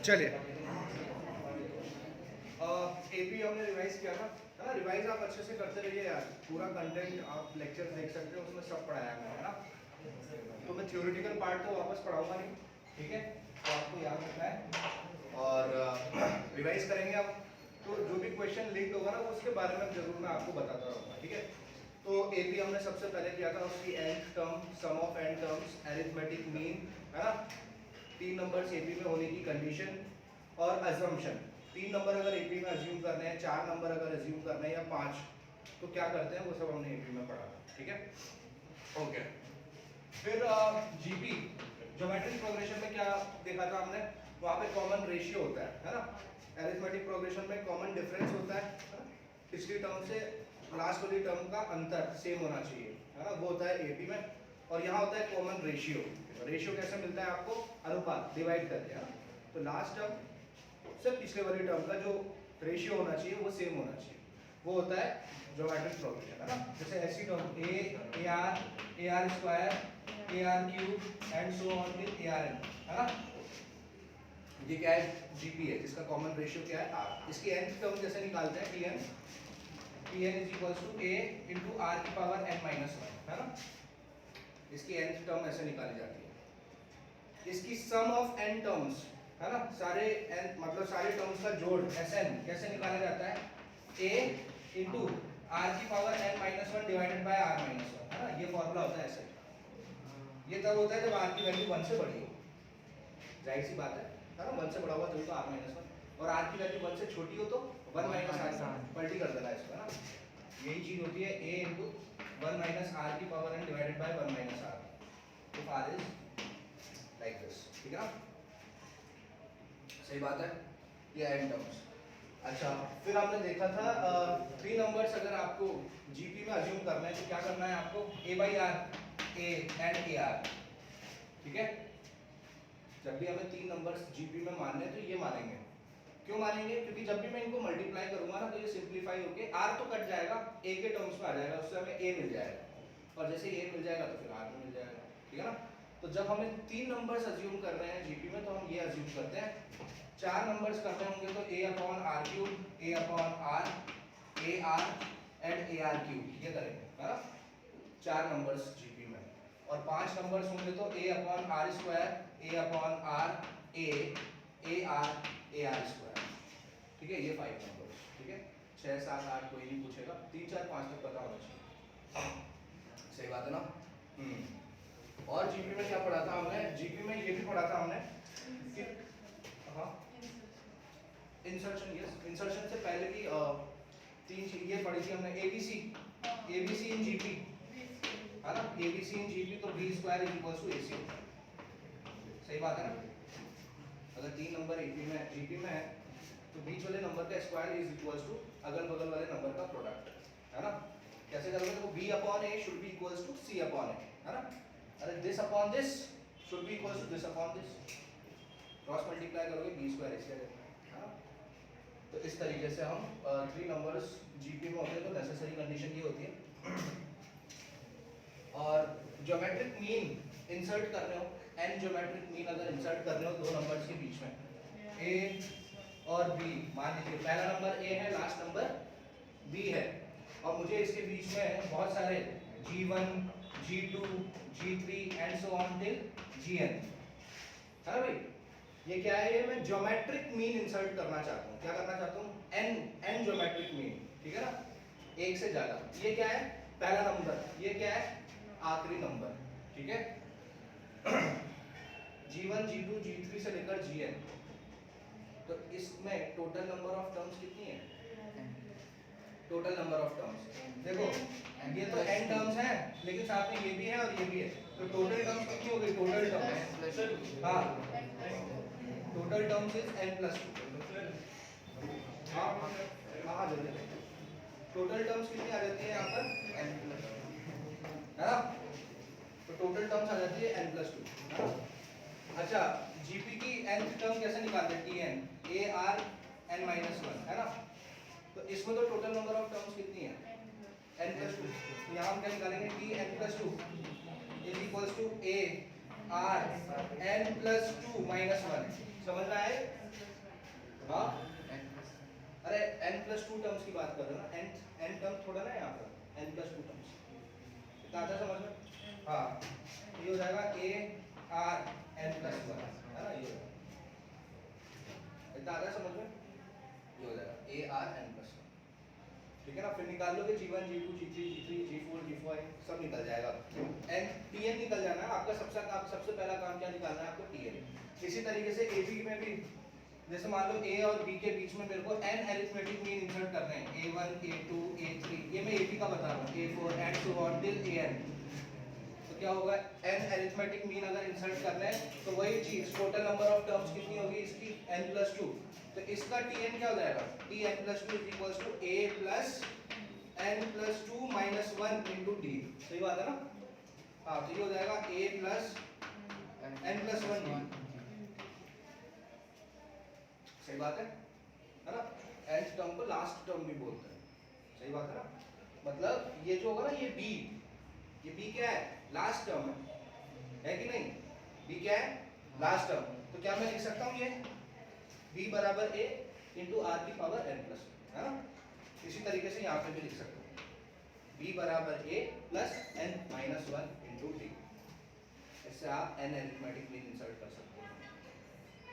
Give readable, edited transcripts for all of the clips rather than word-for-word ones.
चलिए एपी हमने रिवाइज किया था, है ना। रिवाइज आप अच्छे से करते रहिए यार, पूरा कंटेंट आप लेक्चर देख सकते हो, उसमें सब पढ़ाया है ना। तो मैं थ्योरेटिकल पार्ट तो वापस पढ़ाऊंगा नहीं, ठीक है, तो आपको याद रखना है और रिवाइज करेंगे आप। तो जो भी क्वेश्चन लिंक होगा ना उसके बारे में जरूर मैं आपको बताता रहूँगा, ठीक है। तो एपी हमने सबसे पहले किया था, उसकी nth term, sum of n terms, arithmetic mean, है ना। 3 नंबर्स एपी में होने की कंडीशन और अजम्पशन। 3 नंबर अगर एपी में अज्यूम करने हैं, 4 नंबर अगर अज्यूम करने हैं या 5, तो क्या करते हैं वो सब हमने एपी में पढ़ा, ठीक है। ओके, फिर जीपी ज्योमेट्रिक प्रोग्रेशन में क्या देखा था हमने, वहाँ पे कॉमन रेशियो होता है ना। एरिथमेटिक प्रोग्रेशन में कॉमन डिफरेंस होता है, पिछली टर्म से लास्ट वाली टर्म का अंतर सेम होना चाहिए, है ना, वो होता है एपी में। और यहाँ होता है कॉमन रेशियो। रेशियो कैसे मिलता है आपको, अनुपात डिवाइड करके, है ना। तो लास्ट टर्म से पिछले वाली टर्म का जो रेशियो होना चाहिए वो सेम होना चाहिए, वो होता है ज्योमेट्रिक प्रोग्रेशन, है ना। जैसे ऐसी term A are square, A are cube and so on till A R N, है ना। ये क्या है, जीपी है, जिसका कॉमन रेशियो क्या है, आर। इसकी nth टर्म जैसे निकालते हैं, P N is equals to A into R की पावर n माइनस वन, है ना। इसकी nth टर्म ऐसे निकाली जाती है। इसकी सम ऑफ n टर्म्स, है ना, सारे n मतलब सारे टर्म्स का जोड़ Sn कैसे निकाला जाता है, a इंटू आर की power n minus one divided by R minus one, है ना। ये फॉर्मूला होता है ऐसे। ये तब होता है जब आर की वैल्यू 1 से बड़ी हो, जाहिर सी बात है ना। 1 से बड़ा हुआ तभी तो आर माइनस वन, और आर की वैल्यू 1 से छोटी हो तो 1 माइनस आर, पलटी कर देना इसको, है ना। यही चीज होती है a इंटू 1 माइनस आर की power n divided by 1 minus R, तो आर इज लाइक दिस, ठीक है ना। सही बात है, ये n टर्म्स। अच्छा, फिर हमने देखा था 3 नंबर्स अगर आपको जीपी में अज्यूम करना है तो क्या करना है आपको, a by R, a and A R, ठीक है। जब भी हमें 3 नंबर्स जीपी में मानने हैं तो ये मानेंगे। क्यों मानेंगे, क्योंकि जब भी मैं इनको मल्टीप्लाई करूंगा ना तो ये सिंप्लीफाई होके आर तो कट जाएगा, ए के टर्म्स में आ जाएगा, उससे हमें ए मिल जाएगा, और जैसे ए मिल जाएगा तो फिर आर में मिल जाएगा, ठीक है ना। तो जब हमें 3 नंबर्स अज्यूम कर रहे हैं जीपी में तो हम ये अज्यूम करते हैं। 4 नंबर्स करने होंगे तो a upon r cube, a upon r, a r and A R cube, ये करेंगे, है ना। 4 नंबर्स जीपी में, और 5 नंबर्स होंगे तो a upon r square, a upon r, a are square, ठीक है। ये 5 नंबर्स, ठीक है। 6 7 8 कोई नहीं पूछेगा, 3 4 5 तक पता होना चाहिए, सही बात है ना। और जीपी में क्या पढ़ा था हमने, जीपी में ये भी पढ़ा था हमने कि हाँ, इंसर्शन, यस, इंसर्शन से पहले भी 3 चीजें पढ़ी थी हमने, एबीसी इन जीपी, है ना। एबीसी इन जीपी तो B square is equals to AC होता है, सही बात है ना। अगर 3 नंबर एपी में जीपी में है तो बीच वाले नंबर का स्क्वायर इज इक्वल्स टू अगल बगल वाले नंबर का प्रोडक्ट, है ना। कैसे करोगे, तो b upon a should be equals to c upon a, है ना। अरे this upon this should be equals to this upon this, cross multiply करोगे b स्क्वायर इससे है ना। तो इस तरीके से हम 3 नंबर्स जीपी में होते हैं तो नेसेसरी कंडीशन ये होती है। और ज्योमेट्रिक मीन इंसर्ट करने हो, n ज्योमेट्रिक मीन अगर इंसर्ट करने हो 2 नंबर्स के बीच में, a और b, मान लीजिए पहला नंबर a है, लास्ट नंबर b है, और मुझे इसके बीच में बहुत सारे g1, g2, g3 and so on till gn, है ना भाई। ये क्या है, ये मैं ज्योमेट्रिक मीन इंसर्ट करना चाहता हूँ, क्या करना चाहता हूँ, n ज्योमेट्रिक मीन, ठीक है ना, एक से ज्यादा। ये क्या है, पहला नंबर, ये क्या है, आखिरी नंबर, ठीक है। g1, g2, g3 से लेकर gn, तो इसमें टोटल नंबर ऑफ टर्म्स कितनी है, टोटल नंबर ऑफ टर्म्स देखो, ये तो n टर्म्स हैं लेकिन साथ में ये भी है और ये भी है, तो टोटल टर्म्स कितनी हो गई, टोटल टर्म्स, हाँ, total terms is n plus 2, हाँ हाँ जल्दी, टोटल टर्म्स कितनी आ जाती है यहाँ पर, n प्लस, है ना। तो टोटल टर्म्स आ जाती है n प्लस 2। अच्छा, जीपी की nth टर्म कैसे निकालते हैं, tn, a r n minus one, है ना। तो इसमें तो टोटल नंबर ऑफ टर्म्स कितनी है, n प्लस 2, यहाँ हम क्या निकालेंगे, t n plus 2 is equals to a R N plus two minus one. समझ में आए? हाँ, अरे n प्लस टू टर्म्स की बात कर रहे हो ना, n टर्म थोड़ा ना यहाँ पर n प्लस टू टर्म्स, इतना आता समझ में? हाँ, ये हो जाएगा a r n plus one, है ना, ये इतना आता समझ में? ये हो जाएगा a r n plus one, ठीक है ना। फिर निकाल लोगे g1 g2 g3 g3 g4 g5 सब निकल जाएगा। n tn निकल जाना है आपका। सबसे पहला काम क्या निकालना है आपको? tn। इसी तरीके से ab में भी, जैसे मान लो a और b के बीच में मेरे को n अरिथमेटिक मीन इंसर्ट करने हैं, a1 a2 a3, ये मैं ab का बता रहा हूँ, a4 and so on till an। तो क्या होगा, n अरिथमेटिक मीन अगर इंसर्ट करना है तो वही चीज, टोटल नंबर ऑफ टर्म्स कितनी होगी इसकी? n plus two. तो इसका tn क्या हो जाएगा? tn plus two is equals to a plus n plus two minus one into d। सही बात है ना? हाँ, तो ये हो जाएगा a plus n plus one d। सही बात है ना? nth टर्म को लास्ट टर्म भी बोलते हैं। सही बात है ना? मतलब ये जो होगा ना, ये b क्या है? लास्ट टर्म है कि नहीं? b क्या है? Last term. तो क्या मैं लिख सकता हूँ ये b बराबर a इंटू आर की पावर n प्लस, है ना? इसी तरीके से यहाँ पे भी लिख सकते हो b बराबर a plus n minus one into d। इससे आप n अरिथमेटिक मीन इंसर्ट कर सकते हो।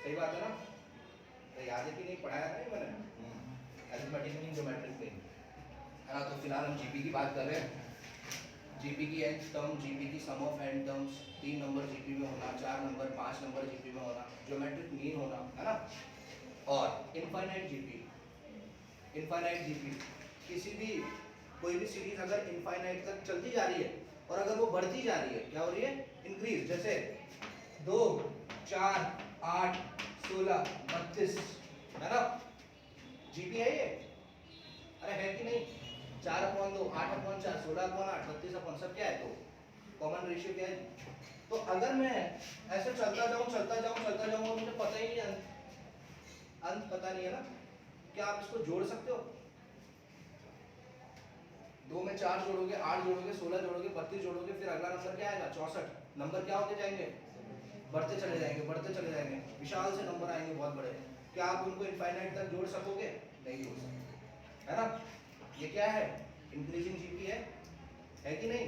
सही बात है ना? तो याद है कि नहीं, पढ़ाया है मैंने अरिथमेटिक मीन, ज्योमेट्रिक मीन, है ना। तो फिलहाल हम जीपी की बात कर रहे हैं। जीपी की nth टर्म, जीपी की sum of n terms, 3 number GP में होना, 4 नंबर 5 नंबर जीपी में होना, ज्योमेट्रिक मीन होना, है ना। और इनफाइनाइट जीपी, किसी भी कोई भी सीरीज अगर इनफाइनाइट तक चलती जा रही है और अगर वो बढ़ती जा रही है, क्या हो रही है? इंक्रीज। जैसे 2 4 8 16 32, है ना, जीपी है ये। अरे है कि नहीं? 4/2 8/4 16/8 32 सब क्या है? तो कॉमन रेशियो क्या है? तो अगर मैं ऐसे चलता जाऊं और मुझे पता ही नहीं, अंत पता नहीं है ना, क्या आप इसको जोड़ सकते हो? 2 में 4 जोड़ोगे, 8 जोड़ोगे, 16 जोड़ोगे, 32 जोड़ोगे, फिर अगला नंबर क्या आएगा? 64। नंबर क्या होते जाएंगे? बढ़ते चले जाएंगे, विशाल से नंबर आएंगे बहुत बड़े। क्या आप उनको इनफाइनाइट तक जोड़ सकोगे? नहीं जोड़ सकते, है ना। ये क्या है? इंक्रीजिंग जीपी है कि नहीं?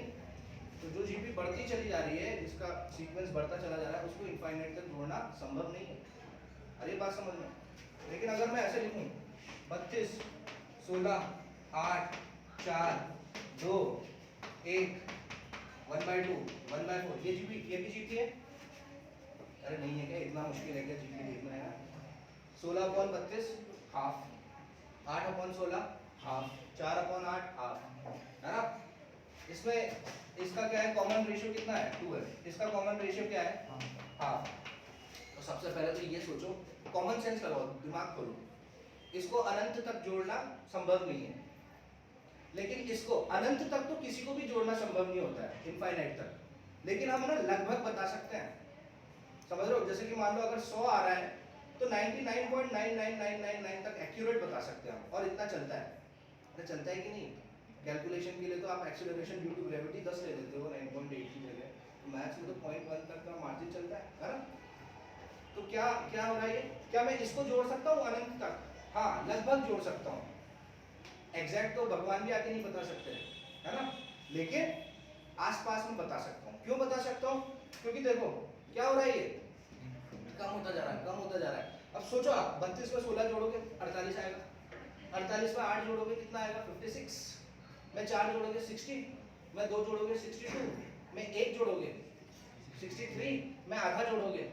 तो जो जीपी बढ़ती चली जा रही है, जिसका सीक्वेंस बढ़ता चला जा रहा है, उसको इनफाइनाइट तक जोड़ना संभव नहीं है। अरे बात समझ में? लेकिन अगर मैं ऐसे लिखूं 32 16 8 4 2 1 1/2 1/4, ये भी जीपी है? अरे नहीं है क्या? इतना मुश्किल है क्या जीपी देखना है? 16/32 हाफ, 8/16 हाफ, 4/8 हाफ, है ना। इसमें इसका क्या है? कॉमन रेशियो कितना है? 2 है। इसका कॉमन रेशियो क्या है? हाफ। तो सबसे पहले तो ये सोचो, कॉमन सेंस लगाओ, दिमाग खोलो, इसको अनंत तक जोड़ना संभव नहीं है। लेकिन इसको अनंत तक तो किसी को भी जोड़ना संभव नहीं होता है, इनफाइनाइट तक। लेकिन हम ना लगभग बता सकते हैं, समझ रहे हो? जैसे कि मान लो अगर 100 आ रहा है तो 99.99999 तक एक्यूरेट बता सकते हैं हम, और इतना चलता है। अरे चलता है कि नहीं? कैलकुलेशन के लिए तो आप एक्सीलरेशन ड्यू टू ग्रेविटी 10 ले लेते हो 9.8 की जगह, तो मैथ्स में तो 0.1 तक का मार्जिन चलता है ना। तो क्या हो रहा है? क्या मैं इसको जोड़ सकता हूँ अनंत तक? हाँ, लगभग जोड़ सकता हूँ। एग्जैक्ट तो भगवान भी आके नहीं बता सकते, है ना, लेकिन आसपास में बता सकता हूँ। क्यों बता सकता हूँ? क्योंकि देखो क्या हो रहा है, ये कम होता जा रहा है। अब सोचो आप 32 में 16 जोड़ोगे 48 आएगा, 48 में 8 जोड़ोगे कितना आएगा? 56, में 4 जोड़ोगे 60, में 2 जोड़ोगे 62, में 1 जोड़ोगे 63, में आधा जोड़ोगे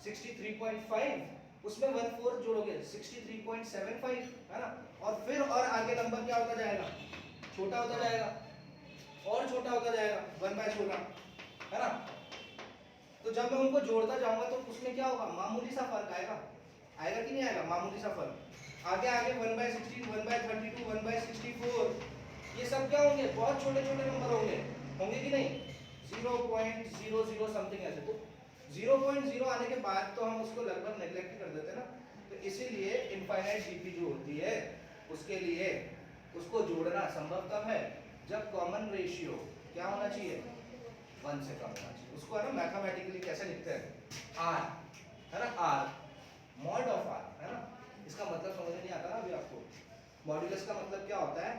63.5, उसमें 1/4 जोड़ोगे 63.75, है ना। और फिर और आगे नंबर क्या होता जाएगा? छोटा होता जाएगा, और छोटा होता जाएगा 1/16, है ना। तो जब मैं उनको जोड़ता जाऊंगा तो उसमें क्या होगा? मामूली सा फर्क आएगा कि नहीं आएगा? मामूली सा फर्क। आगे 1/16 1/32 1/64, ये सब क्या होंगे? बहुत छोटे नंबर होंगे कि नहीं? 0.00 समथिंग ऐसे। तो 0.0 आने के बाद तो हम उसको लगभग नेग्लेक्ट कर देते हैं ना। तो इसीलिए इनफाइनाइट जीपी जो होती है, उसके लिए उसको जोड़ना संभव तब है जब कॉमन रेशियो क्या होना चाहिए? 1 से कम होना चाहिए। उसको है ना मैथमेटिकली कैसे लिखते हैं, आर, है ना, आर मॉड ऑफ आर, है ना। इसका मतलब समझ नहीं आता ना अभी आपको। मॉड्यूलस का मतलब क्या होता है,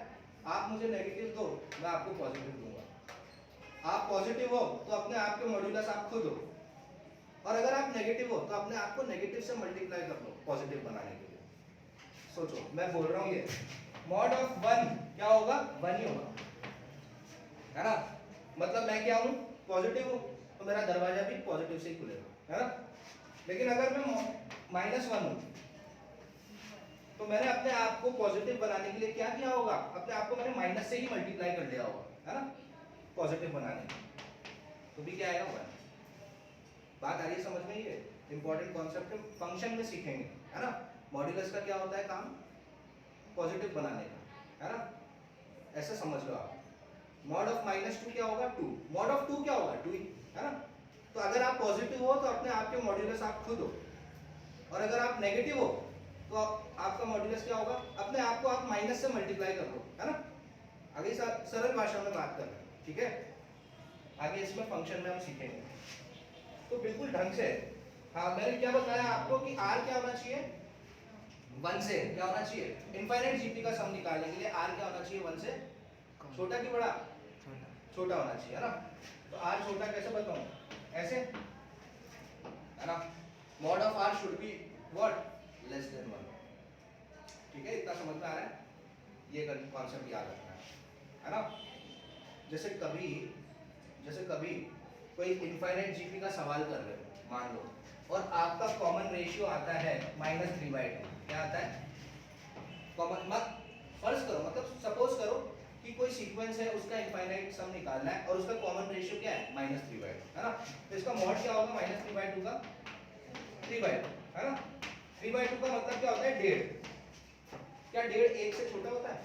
आप मुझे नेगेटिव दो, मैं आपको पॉजिटिव दूंगा। आप पॉजिटिव हो तो अपने आप के मॉड्यूलस आप खुद हो, और अगर आप नेगेटिव हो तो अपने आप को नेगेटिव से मल्टीप्लाई कर लो पॉजिटिव बनाने के लिए। सोचो मैं बोल रहा हूँ ये मॉड ऑफ 1 क्या होगा, 1 ही होगा, है ना। मतलब मैं क्या हूँ, पॉजिटिव हूँ, तो मेरा दरवाजा भी पॉजिटिव से ही खुलेगा, है ना। लेकिन अगर मैं -1 हूँ तो मैंने अपने आप को पॉजिटिव बनाने के लिए क्या किया होगा, अपने आप को मैंने माइनस से ही मल्टीप्लाई कर लिया होगा, है ना, पॉजिटिव बनाने के लिए। तो भी क्या आएगा, 1। बात आ रही है समझ में, ये इंपॉर्टेंट कॉन्सेप्ट फंक्शन में सीखेंगे, है ना। मॉड्यूलस का क्या होता है काम, पॉजिटिव बनाने का, है ना, ऐसे समझ लो आप। मॉड ऑफ -2 क्या होगा, 2। मॉड ऑफ 2 क्या होगा, 2 ही, है ना। तो अगर आप पॉजिटिव हो तो अपने आप के मॉड्यूलस आप खुद हो, और अगर आप नेगेटिव हो तो आपका मॉड्यूलस क्या होगा, अपने आप को आप माइनस से मल्टीप्लाई कर लो, है ना। आगे सरल भाषा में बात कर रहे हैं, ठीक है। आगे इसमें फंक्शन में हम सीखेंगे, तो बिल्कुल ढंग से। हाँ मैंने क्या बताया आपको कि आर क्या होना चाहिए, 1 से क्या होना चाहिए, इनफाइनाइट जीपी का सम निकालने के लिए आर क्या होना चाहिए, 1 से छोटा कि बड़ा, छोटा होना चाहिए, है ना। तो आर छोटा कैसे बताऊं, ऐसे, है ना। Mod of R should be what, less than 1। ठीक है, इतना समझ में आ रहा है, ये कॉन्सेप्ट याद रखना है ना। जैसे कभी कोई इनफाइनाइट जीपी का सवाल कर रहे हो मान लो, और आपका कॉमन रेशियो आता है -3/2। क्या आता है कॉमन, मत फर्ज करो, मतलब सपोज करो कि कोई सीक्वेंस है, उसका इनफाइनाइट सम निकालना है और उसका कॉमन रेशियो क्या है, -3/2, है ना। तो इसका मॉड क्या होगा, -3/2 का 3/2, है ना। 3/2 का मतलब क्या होता है, 1.5। क्या 1.5 1 से छोटा होता है,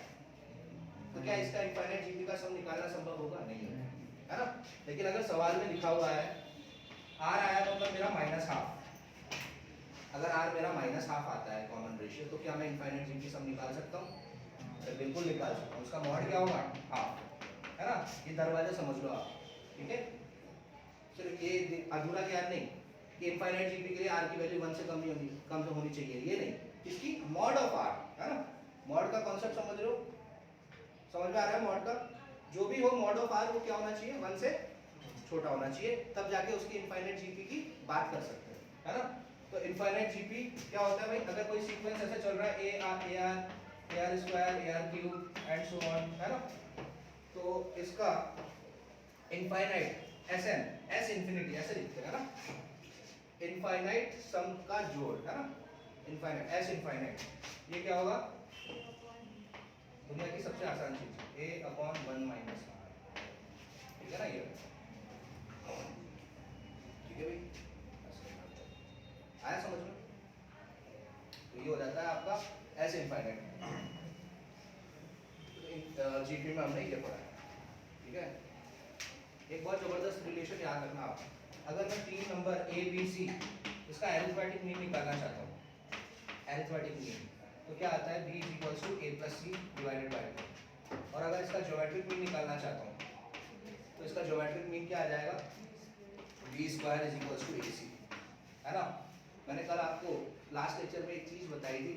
तो क्या इसका इनफाइनाइट जीपी का सम निकालना संभव होगा, नहीं है ना। लेकिन अगर सवाल में लिखा हुआ है आर आया मतलब मेरा -12, अगर आर मेरा -12 आता है कॉमन रेशियो, तो क्या मैं इनफाइनाइट जीपी सम निकाल सकता हूँ, बिल्कुल निकाल सकता हूँ। उसका मॉड क्या होगा, हाफ, है ना। ये दरवाजा समझ लो आप, ठीक है। सिर्फ ये अधूरा ज्ञान नहीं कि इनफाइनाइट जीपी के लिए आर की वैल्यू 1 से कम नहीं होनी, कम तो होनी चाहिए, ये नहीं, इसकी मॉड ऑफ आर, है ना। मॉड का कॉन्सेप्ट समझ रहे हो, समझ में आ रहा है। मॉड का जो भी हो, मॉड ऑफ आर वो क्या होना चाहिए, 1 से छोटा होना चाहिए, तब जाके उसकी इनफाइनाइट जीपी की बात कर सकते हैं, है ना। तो इनफाइनाइट जीपी क्या होता है भाई, अगर कोई सीक्वेंस ऐसे चल रहा है AR square AR³ and so on, है ना। तो इसका इनफाइनाइट Sn, S इंफिनिटी ऐसे लिखते हैं, है ना। इनफाइनाइट सम का जोड़, है ना, इनफाइनाइट S इंफाइनाइट, ये क्या होगा, दुनिया की सबसे आसान चीज, A/1 - R, ठीक है ना। ये ठीक है भाई, आया समझ में। तो ये हो जाता है आपका S इंफाइनाइट। तो जीपी में हमने ये पढ़ा है, ठीक है। एक बहुत जबरदस्त रिलेशन याद रखना आप, अगर मैं 3 नंबर A B C इसका एरिथमेटिक मीन निकालना चाहता हूँ, एरिथमेटिक मीन, तो क्या आता है, B = A + C / 2। और अगर इसका ज्योमेट्रिक मीन निकालना चाहता हूँ तो इसका ज्योमेट्रिक मीन क्या आ जाएगा, B² = AC, है ना। मैंने कल आपको लास्ट लेक्चर में एक चीज बताई थी,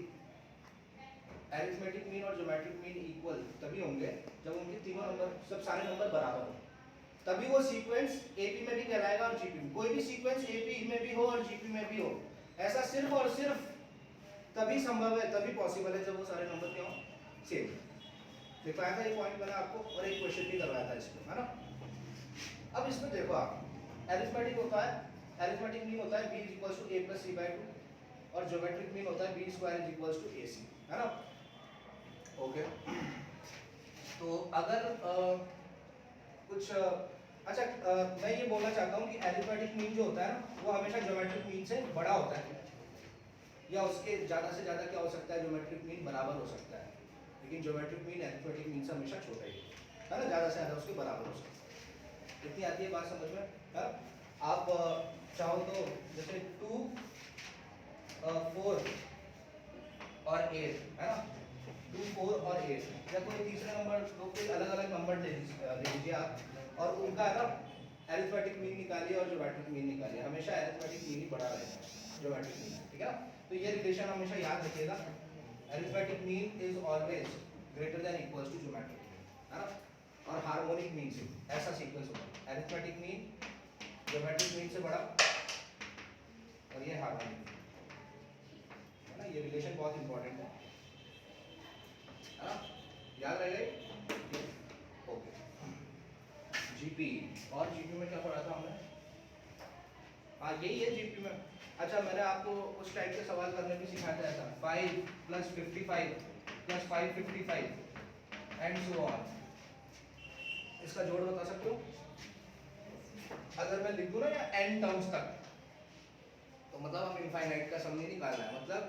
एरिथमेटिक मीन और ज्योमेट्रिक मीन इक्वल तभी होंगे जब उनके तीनों नंबर, सब सारे नंबर बराबर हो, तभी वो सीक्वेंस एपी में भी कहलाएगा और जीपी में। कोई भी सीक्वेंस एपी में भी हो और जीपी में भी हो, ऐसा सिर्फ और सिर्फ तभी संभव है, तभी पॉसिबल है, जब वो सारे नंबर क्या हो, सेम। दिखाया था ये पॉइंट मैंने आपको, और एक क्वेश्चन भी करवाया था इसमें, है ना। अब इसमें देखो आप, एरिथमेटिक होता है, एरिथमेटिक मीन होता है B = A + C/2, और ज्योमेट्रिक मीन होता है B² = AC, है ना। ओके, तो अगर कुछ अच्छा, मैं ये बोलना चाहता हूँ कि एरिथमेटिक मीन जो होता है ना, वो हमेशा ज्योमेट्रिक मीन से बड़ा होता है, या उसके ज़्यादा से ज़्यादा क्या हो सकता है, ज्योमेट्रिक मीन बराबर हो सकता है। लेकिन ज्योमेट्रिक मीन एरिथमेटिक मीन से हमेशा छोटा ही है ना, ज़्यादा से ज़्यादा उसके बराबर हो सकता है। इतनी आती है बात समझ में, है ना। आप चाहो तो जैसे 2 4 और 8, है ना, 2 4 और 8, या कोई तीसरे नंबर, तो कोई अलग अलग नंबर ले लीजिए आप, और उनका है ना एरिथमेटिक मीन निकालिए और ज्योमेट्रिक मीन निकालिए, हमेशा एरिथमेटिक मीन ही बड़ा रहेगा ज्योमेट्रिक मीन, ठीक है ना। तो ये रिलेशन हमेशा याद रखिएगा, arithmetic mean is always greater than equals to geometric mean, है ना। और हार्मोनिक मीन से ऐसा सीक्वेंस होगा, एरिथमेटिक मीन ज्योमेट्रिक मीन से बड़ा और ये हार्मोनिक, है ना। ये रिलेशन बहुत इंपॉर्टेंट है ना, याद रहेगा। ओके, जीपी और जीपी में क्या पढ़ा था हमने? हाँ यही है जीपी में। अच्छा मैंने आपको उस टाइप के सवाल करने भी सिखाया था, 5 + 55 + 555 एंड सो ऑन, इसका जोड़ बता सकते हो? अगर मैं लिख दूं ना या n टर्म्स तक, तो मतलब हम इनफाइनाइट का सम नहीं निकालना है, मतलब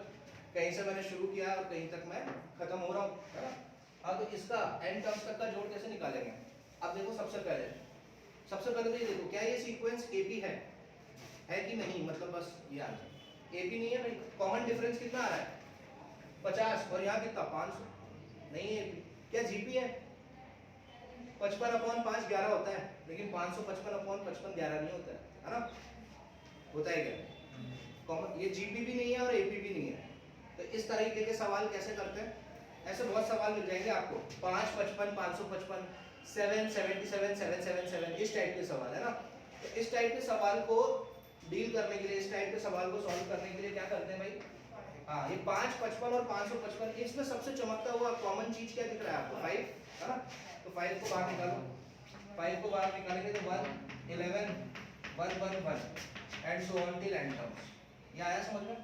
कहीं से मैंने शुरू किया और कहीं तक मैं खत्म हो रहा हूँ, है ना। हाँ तो इसका n टर्म्स तक का जोड़ कैसे निकालेंगे? अब देखो सबसे पहले तो ये देखो, क्या ये सीक्वेंस AP है कि नहीं, मतलब बस ये आंसर AP नहीं है भाई। कॉमन डिफरेंस कितना आ रहा है? 50 और यहाँ कितना 500, नहीं है AP। क्या GP है? 55/5 11 होता है, लेकिन 555/55 11 नहीं होता है ना। होता है क्या? कॉमन, ये GP भी नहीं है और AP भी नहीं है। तो इस तरीके के सवाल कैसे करते हैं? ऐसे बहुत सवाल मिल जाएंगे आपको, 5 55 555 7 77 777, इस टाइप के सवाल, है ना। तो इस टाइप के सवाल को डील करने के लिए, इस टाइप के सवाल को सॉल्व करने के लिए क्या करते हैं भाई? हाँ ये 5 55 और 555, इसमें सबसे चमकता हुआ कॉमन चीज क्या दिख रहा है आपको? 5, है ना। तो 5 को बाहर निकालो, 5 को बाहर निकालेंगे तो 1 11 1 1 1 and so on till and terms. ये आया समझ में?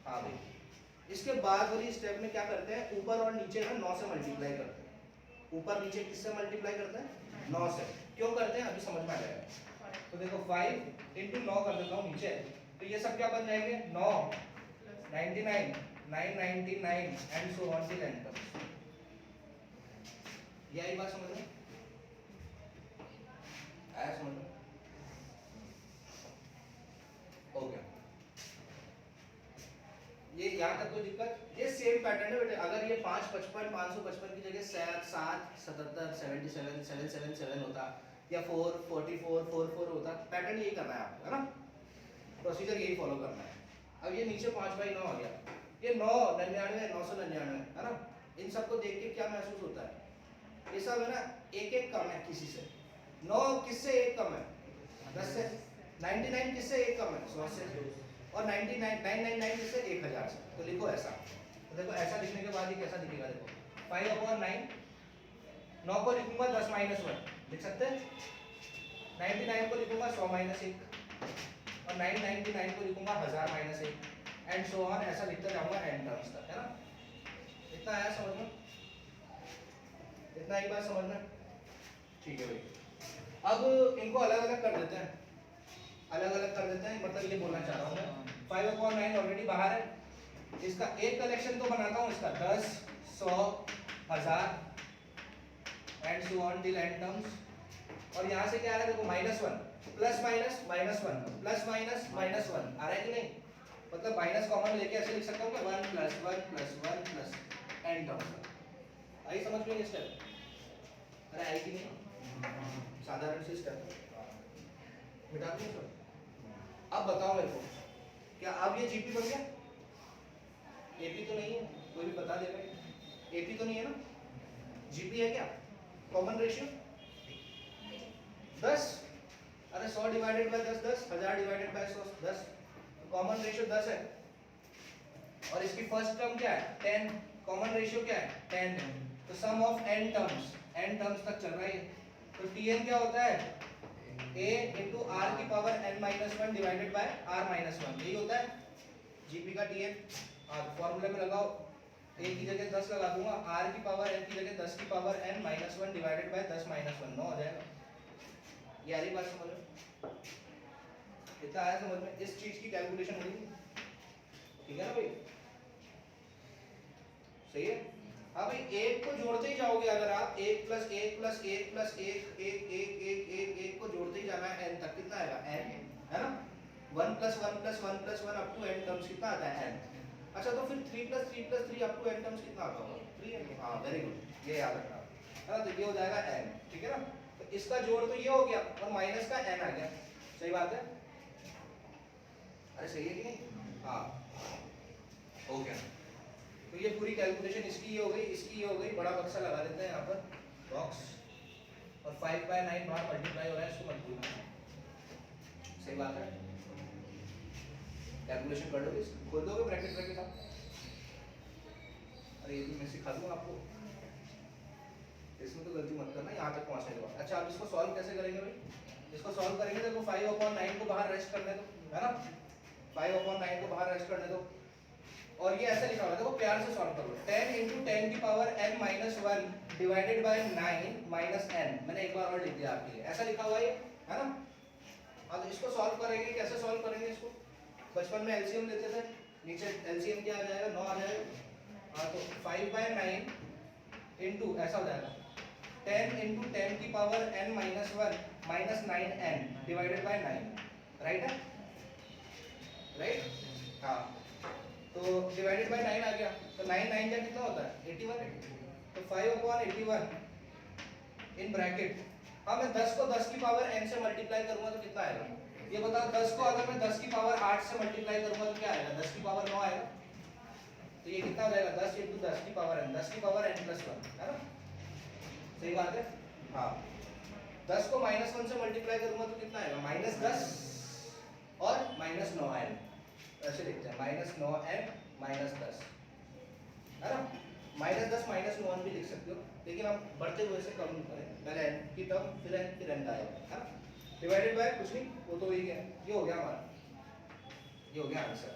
हाँ भाई। इसके बाद वाली स्टेप में क्या करते हैं, ऊपर और नीचे ना 9 से मल्टीप्लाई करते हैं। ऊपर नीचे किससे मल्टीप्लाई करते हैं? 9 से। क्यों करते हैं अभी समझ में आ जाएगा। तो देखो 5 × 9 कर देता हूँ नीचे, तो ये सब क्या बन जाएंगे? 9 99 999 and so on till and terms. ये आई बात समझ में? आया समझ में? ओके, ये यहाँ तक कोई दिक्कत? ये सेम पैटर्न है बेटे। अगर ये 5 55 555 की जगह 7 77 77 777 होता या 4 44 44 होता, पैटर्न यही करना है आपको, है ना। प्रोसीजर यही फॉलो करना है। अब ये नीचे 5/9 आ गया, ये 9 99 999, है ना। इन सबको देख के क्या महसूस होता है? ये सब है ना एक एक कम है किसी से। 9 किससे एक कम है? 10 से। 99 किससे एक कम है? 100 से। और 999 किससे? 1000 से। तो लिखो ऐसा। तो देखो ऐसा लिखने के बाद ये कैसा दिखेगा? देखो 5/9, 9 को लिखूंगा 10 - 1, लिख सकते हैं। 99 को लिखूंगा 100 - 1 और 999 को लिखूंगा 1000 - 1 एंड सो ऑन, ऐसा लिखता जाऊंगा एंड टर्म्स तक, है ना। इतना आया समझ में? इतना एक बात समझ में? ठीक है भाई। अब इनको अलग अलग कर देते हैं, मतलब ये बोलना चाह रहा हूँ मैं, 5/9 ऑलरेडी बाहर है, इसका एक कलेक्शन तो बनाता हूँ, इसका 10 100 1000 and so on till and terms. और यहाँ से क्या आ रहा है देखो, -1 प्लस माइनस -1 प्लस माइनस -1 आ रहा है कि नहीं? मतलब माइनस कॉमन लेके ऐसे लिख सकता हूँ कि 1 + 1 + 1 प्लस एंड टर्म्स। आई समझ में ये स्टेप? अरे आई कि नहीं? साधारण सी स्टेप मिटा दूँ सर। अब बताओ मेरे को, क्या अब ये जीपी बन गया? एपी तो नहीं है, कोई भी बता देगा। एपी तो नहीं है ना, जीपी है क्या? कॉमन रेशियो 10, अरे 100 / 10 10, 1000 / 100 10, कॉमन रेशियो 10 है। और इसकी फर्स्ट टर्म क्या है? 10, कॉमन रेशियो क्या है? 10। तो सम ऑफ n टर्म्स तक चल रहा है। तो tn क्या होता है? a × r⁻n - 1 divided by r-1, यही होता है जीपी का tn। फॉर्मूले में लगाओ, a की जगह 10 लगा दूंगा, r⁻n की जगह 10⁻n - 1 डिवाइडेड बाय 10 - 1, 9 हो जाएगा। ये आ रही बात समझ में? इतना आया समझ में? इस चीज की कैलकुलेशन होगी, ठीक है ना भाई? सही है। हाँ भाई, एक को जोड़ते ही जाओगे अगर आप, 1 + 1 + 1 + 1 1 1 1 1 1 को जोड़ते ही जाना है n तक। कितना आएगा? n, है ना। 1 + 1 + 1 + 1 अप टू n टर्म्स कितना आता है? n। अच्छा तो फिर 3 + 3 + 3 अप टू n टर्म्स कितना आता होगा? 3n। हाँ वेरी गुड, ये याद रखना, है ना। तो ये हो जाएगा n, ठीक है ना। तो इसका जोड़ तो ये हो गया और माइनस का n आ गया, सही बात है? अरे सही है कि नहीं? हाँ हो गया। तो ये पूरी कैलकुलेशन इसकी ये हो गई, इसकी ये हो गई, बड़ा बक्सा लगा देते हैं यहाँ पर बॉक्स, और 5/9 बाहर मल्टीप्लाई हो रहा है, इसको मत भूलना, सही बात है? कैलकुलेशन कर लोगे, खोल दोगे ब्रैकेट ब्रैकेट आप? अरे ये भी मैं सिखा दूंगा आपको, इसमें तो गलती मत करना यहाँ तक पहुँचने के बाद। अच्छा आप इसको सॉल्व कैसे करेंगे भाई? इसको सॉल्व करेंगे तो 5/9 को बाहर रेस्ट करने दो, है ना? 5/9 को बाहर रेस्ट करने दो, और ये ऐसे लिखा हुआ है, देखो प्यार से सॉल्व करो। 10 × 10⁻n−1 divided by 9 minus n, मैंने एक बार और लिख दिया आपके लिए, ऐसा लिखा हुआ है ना? अब इसको सॉल्व करेंगे, कैसे सॉल्व करेंगे इसको? बचपन में एलसीएम लेते थे, नीचे एलसीएम क्या आ जाएगा? 9 आ जाएगा। हाँ तो 5/9 इंटू ऐसा हो जाएगा 10 × 10⁻n−1 minus 9n divided by 9, right है? राइट? हाँ तो डिवाइडेड बाय 9 आ गया, तो 9 9 का कितना होता है? 81। तो 5/81 इन ब्रैकेट, अब मैं 10 को 10 की पावर n से मल्टीप्लाई करूंगा तो कितना आएगा? ये बताओ, 10 को अगर मैं 10 की पावर 8 से मल्टीप्लाई करूंगा तो क्या आएगा? 10 की पावर 9 आएगा। तो ये कितना हो जाएगा? 10 × 10 की पावर n, 10 की पावर n+1, है ना? सही बात है? हाँ 10 को -1 से मल्टीप्लाई करूंगा तो कितना आएगा? -10 और -9n, ऐसे लिखते हैं, -9n -10, है ना? -10 -9n भी लिख सकते हो, लेकिन हम बढ़ते हुए से कम करें, पहले n की टर्म फिर n आएगा, है ना? डिवाइडेड बाय कुछ नहीं, वो तो वही है, ये हो गया हमारा, ये हो गया आंसर,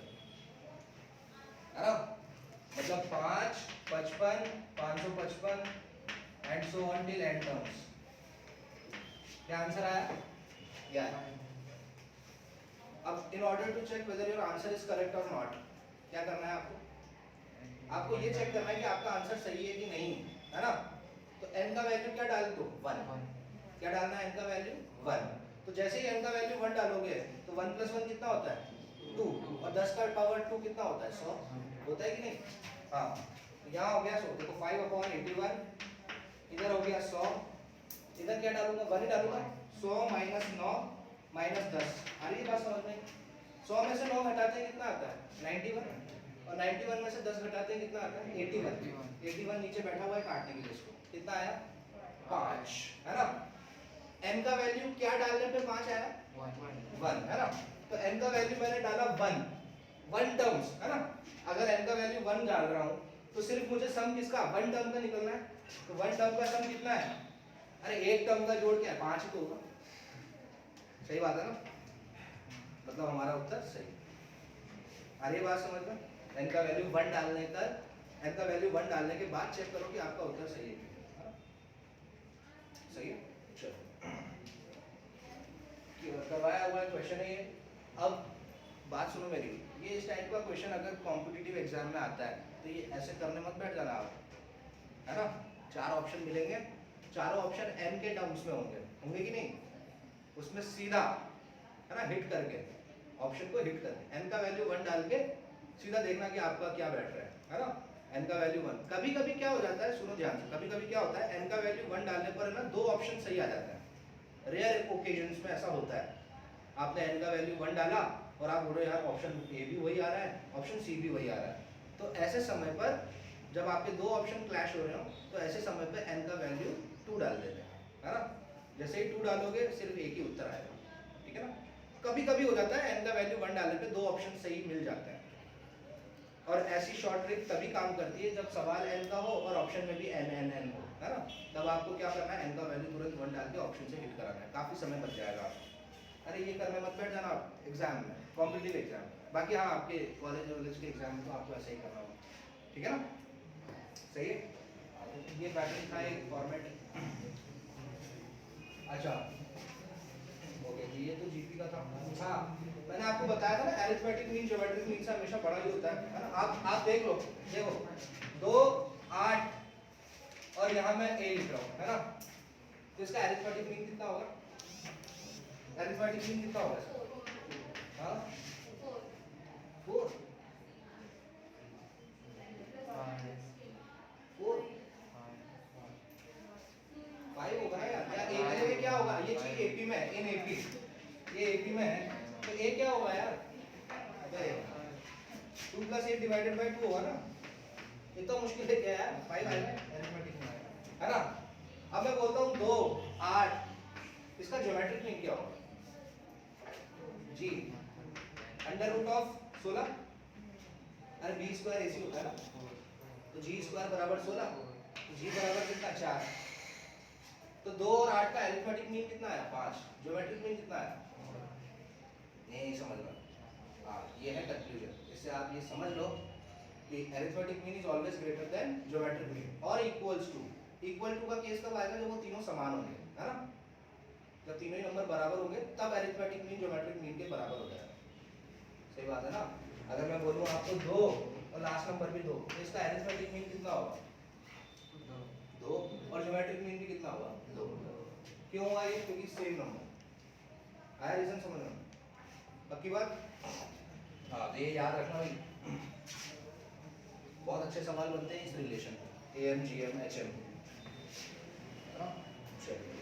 है ना? मतलब 5, 55, 555 and so on till n terms. क्या आंसर आया? या अब in order to check whether your answer is correct और नॉट, क्या करना है आपको? आपको ये चेक करना है कि आपका आंसर सही है कि नहीं, है ना? तो n का वैल्यू क्या डाल दो? 1। क्या डालना है? n का वैल्यू 1। तो जैसे ही n का वैल्यू 1 डालोगे तो 1 + 1 कितना होता है? 2, और 10 का पावर 2 कितना होता है? 100 होता है कि नहीं? हाँ तो यहाँ हो गया 100, देखो 5/81, इधर हो गया 100, इधर क्या डालूंगा? 1 ही डालूंगा। 100 - 9 - 10, आ रही है बात समझ में? 100 में से 9 घटाते हैं कितना आता है? 91, और 91 में से 10 घटाते हैं कितना आता है? 81 नीचे बैठा हुआ है काटने के लिए, इसको कितना आया? 5, है ना? n का वैल्यू क्या डालने पे 5 आया? 1, है ना? तो n का वैल्यू मैंने डाला 1 टर्म्स, है ना? अगर n का वैल्यू 1 डाल रहा हूँ तो सिर्फ मुझे सम किसका? 1 टर्म का निकलना है। तो 1 टर्म का सम कितना है? अरे एक टर्म का जोड़ क्या है? 5 ही तो होगा, सही बात है ना? मतलब हमारा उत्तर सही। अरे बात समझ में? n का वैल्यू 1 डालने का, n का वैल्यू 1 डालने के बाद चेक करो कि आपका उत्तर सही है। सही है? चलो करवाया हुआ क्वेश्चन है ये। अब बात सुनो मेरी, ये इस टाइप का क्वेश्चन अगर कॉम्पिटिटिव एग्जाम में आता है तो ये ऐसे करने मत बैठ जाना आप, है ना? 4 ऑप्शन मिलेंगे, चारों ऑप्शन n के टर्म्स में होंगे, होंगे कि नहीं? उसमें सीधा, है ना, हिट करके, ऑप्शन को हिट करके n का वैल्यू 1 डाल के सीधा देखना कि आपका क्या बैठ रहा है ना? n का वैल्यू 1। कभी कभी क्या हो जाता है, सुनो ध्यान से, कभी कभी क्या होता है, n का वैल्यू 1 डालने पर ना 2 ऑप्शन सही आ जाता है। रेयर ओकेजन्स में ऐसा होता है, आपने n का वैल्यू 1 डाला और आप बोलो यार ऑप्शन ए भी वही आ रहा है, ऑप्शन सी भी वही आ रहा है, तो ऐसे समय पर जब आपके 2 ऑप्शन क्लैश हो रहे हो तो ऐसे समय पर n का वैल्यू 2 डाल देते हैं, है ना? जैसे ही 2 डालोगे सिर्फ एक ही उत्तर आएगा, ठीक है ना? कभी कभी हो जाता है n का वैल्यू 1 डालने पे 2 ऑप्शन सही मिल जाते हैं, और ऐसी शॉर्ट ट्रिक तभी काम करती है जब सवाल n का हो और ऑप्शन में भी n हो, है ना? तब आपको क्या करना है, n का वैल्यू तुरंत 1 डाल के ऑप्शन से हिट कराना है, काफी समय बच जाएगा आपको। अरे ये करने मत बैठ जाना आप एग्जाम में, कॉम्पिटिटिव एग्जाम। बाकी हाँ आपके कॉलेज के एग्जाम में तो आपको ऐसे ही करना होगा, ठीक है ना? सही है? ये पैटर्न था, एक फॉर्मेट। अच्छा ओके, ये तो जीपी का था। हाँ मैंने आपको बताया था ना, अरिथमेटिक मीन ज्योमेट्रिक मीन से हमेशा बड़ा ही होता है ना? आप देख लो, देखो 2 8 और यहाँ मैं a लिख रहा हूँ, है ना? तो इसका अरिथमेटिक मीन कितना होगा? अरिथमेटिक मीन कितना होगा इसका? हाँ 4 5 होगा ना यार, या a की जगह क्या इन एपी, ये एपी में है, तो ए क्या होगा यार? अबे 2 + 8 डिवाइडेड बाय 2 होगा ना। इतना मुश्किल है क्या यार? 5 आएगा अरिथमेटिक में, है ना। अब मैं बोलता हूँ 2 8, इसका ज्योमेट्रिक मीन क्या होगा? जी √16। अरे बी स्क्वायर ऐसी होता है ना, तो जी स्क्वायर बराबर 16, तो जी बराबर कितना? 4। तो 2 और 8 का अरिथमेटिक मीन कितना आया? 5। ज्योमेट्रिक मीन कितना आया? नहीं समझ लो। हाँ ये है कंक्लूजन। इससे आप ये समझ लो कि arithmetic mean is always greater then geometric mean और इक्वल्स टू। इक्वल टू का केस कब आएगा? जब वो तीनों समान होंगे, है ना। जब तीनों ही नंबर बराबर होंगे तब अरिथमेटिक मीन ज्योमेट्रिक मीन के बराबर हो जाएगा। सही बात है ना। अगर मैं बोलूँ आपको 2 और लास्ट नंबर भी 2, तो इसका अरिथमेटिक मीन कितना होगा? 2 और ज्योमेट्रिक मीन भी कितना होगा? 2। क्यों हुआ ये? क्योंकि सेम नंबर आया। रीजन समझ में? पक्की बात? हाँ तो ये याद रखना भाई, बहुत अच्छे सवाल बनते हैं इस रिलेशन पे, M G M H M. चलिए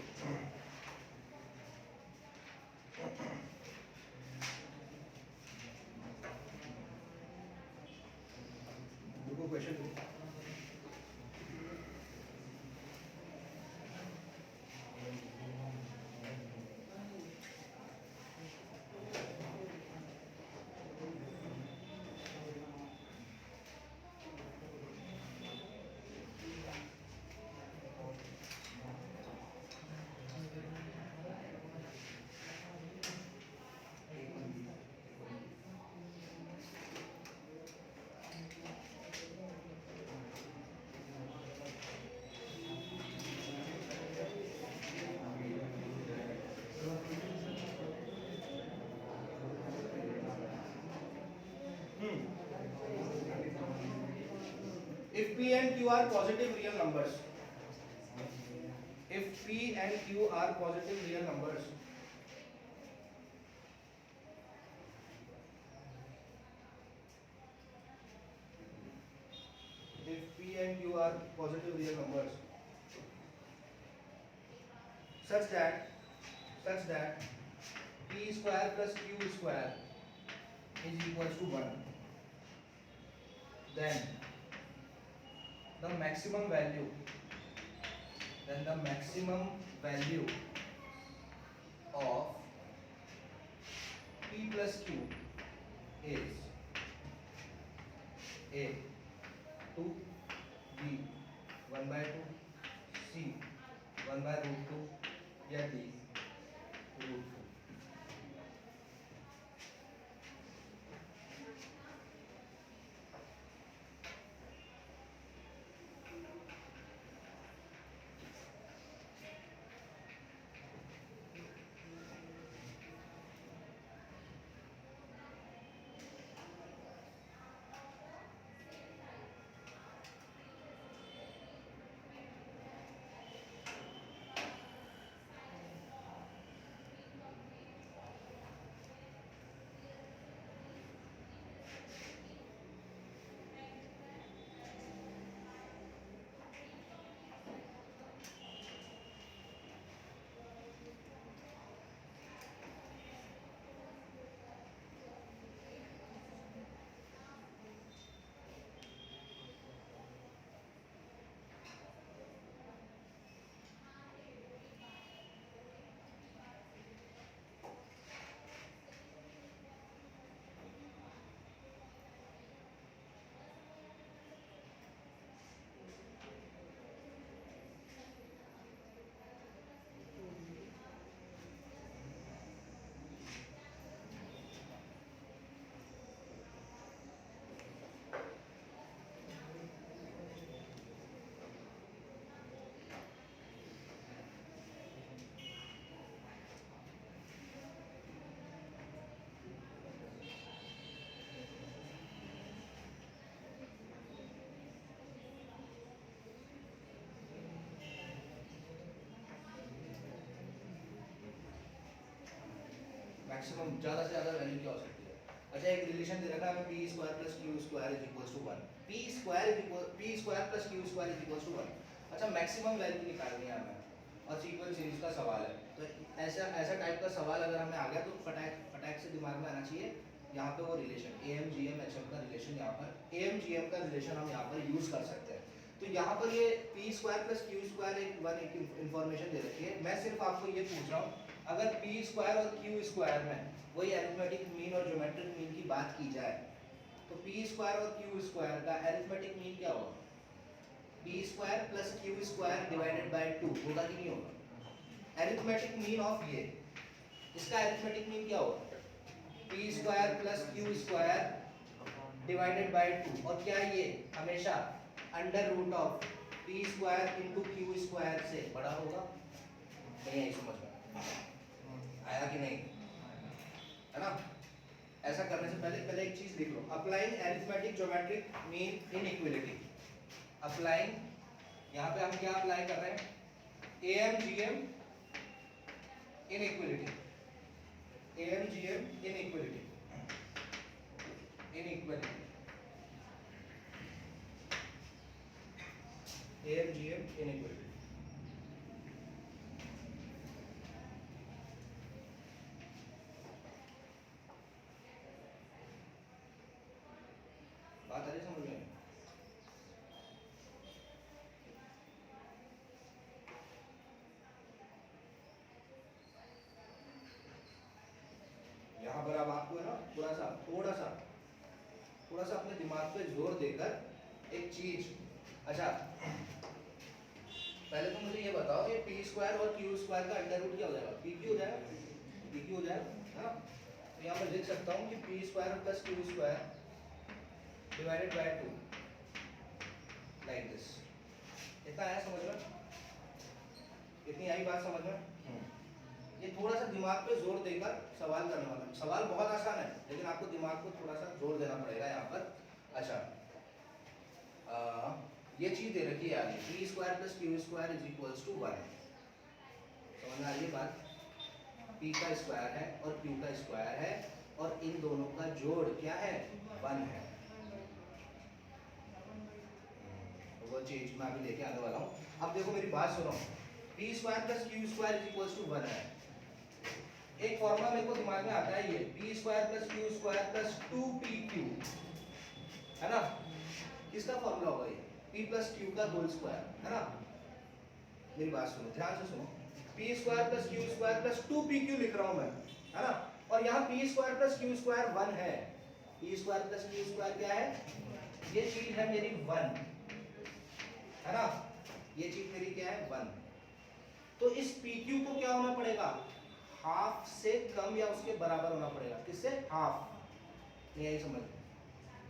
question if p and q are positive real numbers, if p and q are positive real numbers, if p and q are positive real numbers such that p square plus q square is equals to 1, then the maximum value of p plus q is a 2, b 1/2, c 1/√2 या d √2। Maximum ज़्यादा से ज़्यादा value क्या हो सकती है? अच्छा एक रिलेशन दे रखा है हमें p square plus q square is equals to 1, p square plus q square is equals to 1। अच्छा मैक्सिमम वैल्यू निकालनी है हमें और सीक्वेंस सीरीज का सवाल है। तो ऐसा ऐसा टाइप का सवाल अगर हमें आ गया तो फटाक फटाक से दिमाग में आना चाहिए यहाँ पे वो relation M G M H M का रिलेशन, यहाँ पर एम जी एम का रिलेशन हम यहाँ पर यूज कर सकते हैं। तो यहाँ पर ये P square plus Q square एक इन्फॉर्मेशन दे रखी है। मैं सिर्फ आपको ये पूछ रहा हूँ, अगर पी स्क्वायर और क्यू स्क्वायर में वही अरिथमेटिक मीन और ज्योमेट्रिक मीन की बात की जाए तो पी स्क्वायर और क्यू स्क्वायर का अरिथमेटिक मीन क्या होगा? P square plus Q square divided by 2 होगा कि नहीं होगा? अरिथमेटिक मीन ऑफ ये, इसका अरिथमेटिक मीन क्या होगा? P square plus Q square divided by 2, और क्या ये हमेशा under root of P square into Q square से बड़ा होगा? नहीं आई समझ में आया कि नहीं? है ना? ऐसा करने से पहले एक चीज लिख लो, applying arithmetic geometric mean inequality. Applying, यहाँ पे हम क्या अप्लाई कर रहे हैं? M G M inequality, M G M inequality, inequality M G M inequality. बात आ रही समझ में? यहाँ पर अब आपको है ना थोड़ा सा अपने दिमाग पे जोर देकर एक चीज, अच्छा पहले तो मुझे ये बताओ, ये पी स्क्वायर और क्यू स्क्वायर का अंडर रूट क्या हो जाएगा? पी क्यू हो जाएगा, पी क्यू हो जाएगा, है ना? तो यहाँ पर लिख सकता हूँ कि P square plus Q square divided by 2 like this. इतना आया समझ में? इतनी आई बात समझ में? ये थोड़ा सा दिमाग पे जोर देकर सवाल करने वाला, सवाल बहुत आसान है लेकिन आपको दिमाग को थोड़ा सा जोर देना पड़ेगा यहाँ पर। अच्छा ये चीज दे रखी है आगे, P square plus Q square is equals to 1। समझ में आ रही है बात? पी का स्क्वायर है और क्यू का स्क्वायर है और इन दोनों का जोड़ क्या है? 1 है। वो चीज मैं अभी लेके आने वाला हूँ। अब देखो मेरी बात सुनो, P square plus Q square is equals to 1 है। एक फॉर्मूला मेरे को दिमाग में आता है, ये P square plus Q square plus 2pq, है ना? किसका फॉर्मूला होगा ये? p प्लस क्यू का होल स्क्वायर, है ना? मेरी बात सुनो, ध्यान से सुनो, P square plus Q square plus 2pq लिख रहा हूं मैं, है ना? और यहाँ P square plus Q square 1 है। P square plus Q square क्या है? ये चीज है मेरी 1, है ना? ये चीज मेरी क्या है? 1। तो इस pq को क्या होना पड़ेगा? हाफ से कम या उसके बराबर होना पड़ेगा। किससे? हाफ। नहीं आई समझ?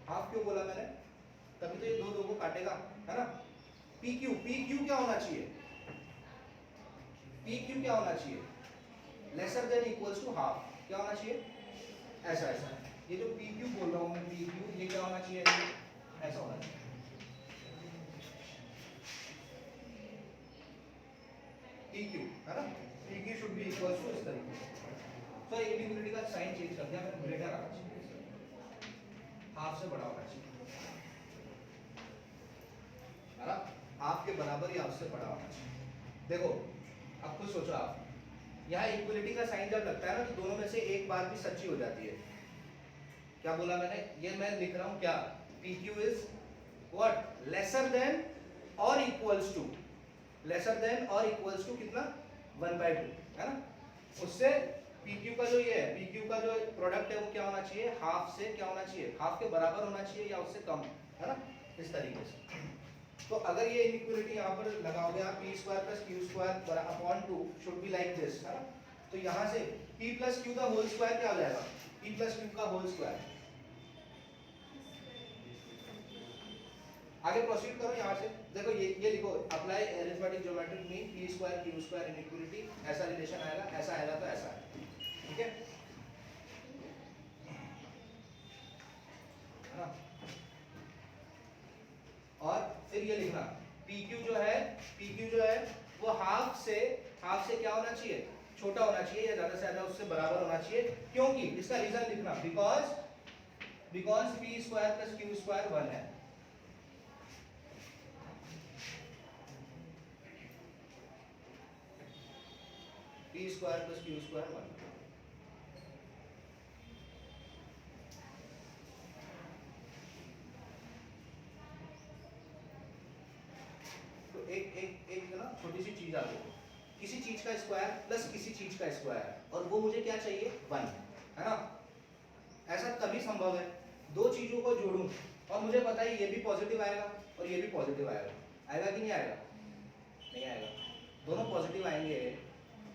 हाफ क्यों बोला मैंने? तभी तो ये दो को काटेगा, है ना? PQ क्या होना चाहिए? PQ क्या होना चाहिए? Lesser than equals to half. क्या होना चाहिए? ऐसा ऐसा। ये जो PQ बोल रहा हूं मैं, PQ ये क्या होना चाहिए? ऐसा होना चाहिए। PQ, है ना? PQ should be equals to इस तरीके से। तो इनइक्वालिटी का साइन चेंज कर दिया मैंने, ग्रेटर आना चाहिए, हाफ से बड़ा होना चाहिए, है ना? हाफ के बराबर या उससे बड़ा होना चाहिए। देखो अब खुद सोचो आप, यहाँ इक्वलिटी का साइन जब लगता है ना तो दोनों में से एक बात भी सच्ची हो जाती है। क्या बोला मैंने? ये मैं लिख रहा हूँ क्या? PQ is what? Lesser than और इक्वल्स टू, लेसर देन और इक्वल्स टू कितना? 1/2, है ना? उससे PQ का जो ये है, PQ का जो प्रोडक्ट है वो क्या होना चाहिए? हाफ से क्या होना चाहिए? हाफ के बराबर होना चाहिए या उससे कम, है ना? इस तरीके से। तो अगर ये इनइक्वालिटी यहाँ पर लगाओगे आप, P square plus Q square upon 2 should be like this, है ना? तो यहाँ से p प्लस क्यू का होल स्क्वायर क्या हो जाएगा? p प्लस क्यू का होल स्क्वायर। आगे प्रोसीड करो यहाँ से। देखो ये लिखो, apply arithmetic geometric mean P square Q square inequality, ऐसा रिलेशन आएगा, ऐसा आएगा तो ऐसा है, ठीक है ना? और फिर ये लिखना, PQ जो है वो हाफ से क्या होना चाहिए? छोटा होना चाहिए या ज्यादा से ज्यादा उससे बराबर होना चाहिए। क्योंकि इसका रीजन लिखना, because P square plus Q square 1 है। P P square plus Q square 1। तो एक एक एक ना छोटी सी चीज आ गई, किसी चीज का स्क्वायर प्लस किसी चीज का स्क्वायर, और वो मुझे क्या चाहिए 1, है ना। ऐसा तभी संभव है दो चीजों को जोड़ूं और मुझे पता है ये भी पॉजिटिव आएगा और ये भी पॉजिटिव आएगा, आएगा कि नहीं आएगा? नहीं आएगा। दोनों पॉजिटिव आएंगे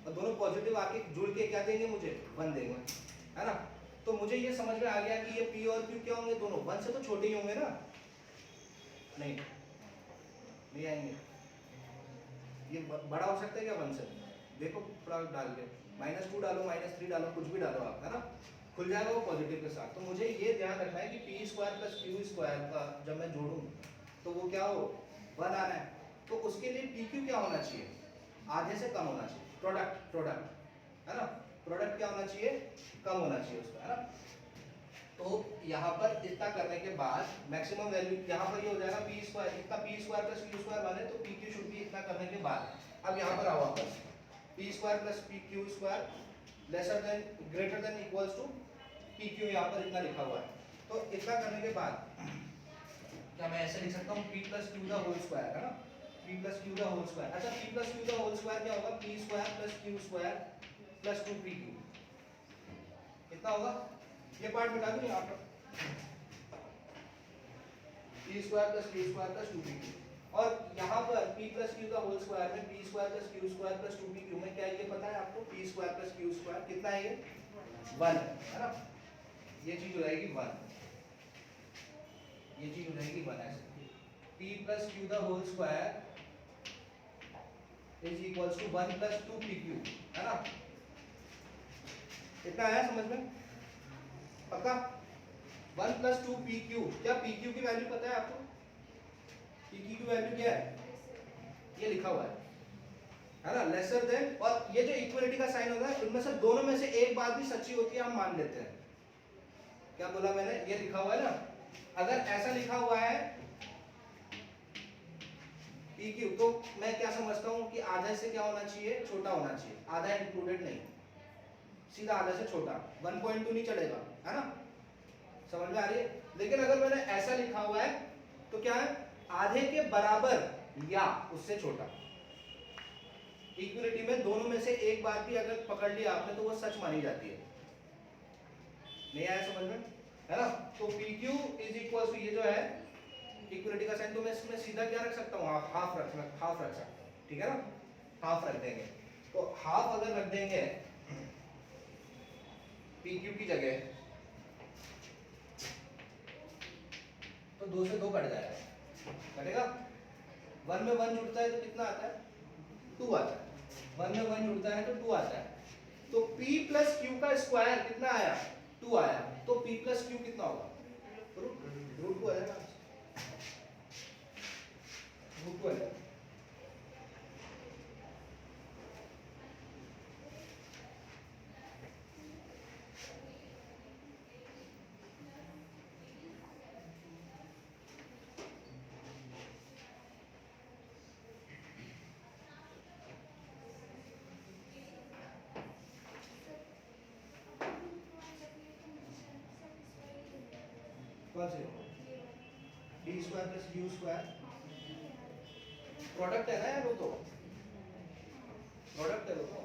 और दोनों पॉजिटिव आके जुड़ के क्या देंगे मुझे 1 देंगे, है ना। तो मुझे ये समझ में आ गया कि ये p और q क्या होंगे, दोनों 1 से तो छोटे ही होंगे ना। नहीं नहीं आएंगे, ये बड़ा हो सकता है क्या 1 से? देखो प्रोडक्ट डाल के -2 डालो -3 डालो कुछ भी डालो आप, है ना, खुल जाएगा वो पॉजिटिव के साथ। तो मुझे ये ध्यान रखना है कि P square plus Q square का जब मैं जोड़ूं तो वो क्या हो 1 आना है। तो उसके लिए पी क्यू क्या होना चाहिए, आधे से कम होना चाहिए। प्रोडक्ट है ना, प्रोडक्ट क्या होना चाहिए, कम होना चाहिए उसका, है ना। तो यहाँ पर इतना करने के बाद मैक्सिमम वैल्यू यहाँ पर ये हो जाएगा पी स्क्वायर, इतना P square plus Q square 1 है तो पी क्यू शुड बी इतना करने के बाद। अब यहाँ पर आओ वापस, P square plus P Q square lesser than greater than equals to P Q, यहाँ पर इतना लिखा हुआ है। तो इतना करने के बाद क्या मैं ऐसे लिख सकता हूँ P plus Q the whole square, है ना, P plus Q the whole square. अच्छा P plus Q the whole square क्या होगा, P square plus Q square plus 2 P Q, कितना होगा, ये पार्ट मिटा दूं यहाँ पर, P square plus Q square plus 2 P Q. और यहाँ पर p प्लस क्यू का होल स्क्वायर में p square plus Q square plus 2pq में क्या ये पता है आपको, p square plus Q square कितना है ये 1, है ना। ये चीज हो जाएगी 1, ये चीज हो जाएगी 1 ऐसे, p प्लस क्यू का whole square is equals to 1 plus 2pq, है ना। इतना आया समझ में, पक्का। 1 प्लस 2pq, क्या pq की वैल्यू पता है आपको, pq की वैल्यू क्या है, ये लिखा हुआ है ना, लेसर देन। और ये जो इक्वलिटी का साइन होता है उनमें से दोनों में से एक बात भी सच्ची होती है, हम मान लेते हैं। क्या बोला मैंने, ये लिखा हुआ है ना, अगर ऐसा लिखा हुआ है pq तो मैं क्या समझता हूं कि आधे से क्या होना चाहिए, छोटा होना चाहिए, आधा इंक्लूडेड नहीं, सीधा आधे से छोटा, 1.2 नहीं चलेगा, है ना, समझ में आ रही है। लेकिन अगर मैंने ऐसा लिखा हुआ है तो क्या है, आधे के बराबर या उससे छोटा। इक्विलिटी में दोनों में से एक बात भी अगर पकड़ लिया आपने तो वो सच मानी जाती है। नहीं आया समझ में, है ना। तो PQ इज इक्वल टू, ये जो है इक्विलिटी का साइन, तो मैं इसमें सीधा क्या रख सकता हूँ, हाफ रख सकता हूँ, ठीक है ना, हाफ रख देंगे। तो हाफ अगर रख देंगे PQ की जगह तो 2 से 2 कट जाएगा, कटेगा। 1 में 1 जुड़ता है तो कितना आता है, 2 आता है, 1 में 1 जुड़ता है तो 2 आता है। तो p प्लस क्यू का स्क्वायर कितना आया, 2 आया, तो p प्लस क्यू कितना होगा, रूट 2 आएगा, रूट 2 आएगा। कौन से D square plus Q square, product है ना यार, वो तो प्रोडक्ट है वो तो।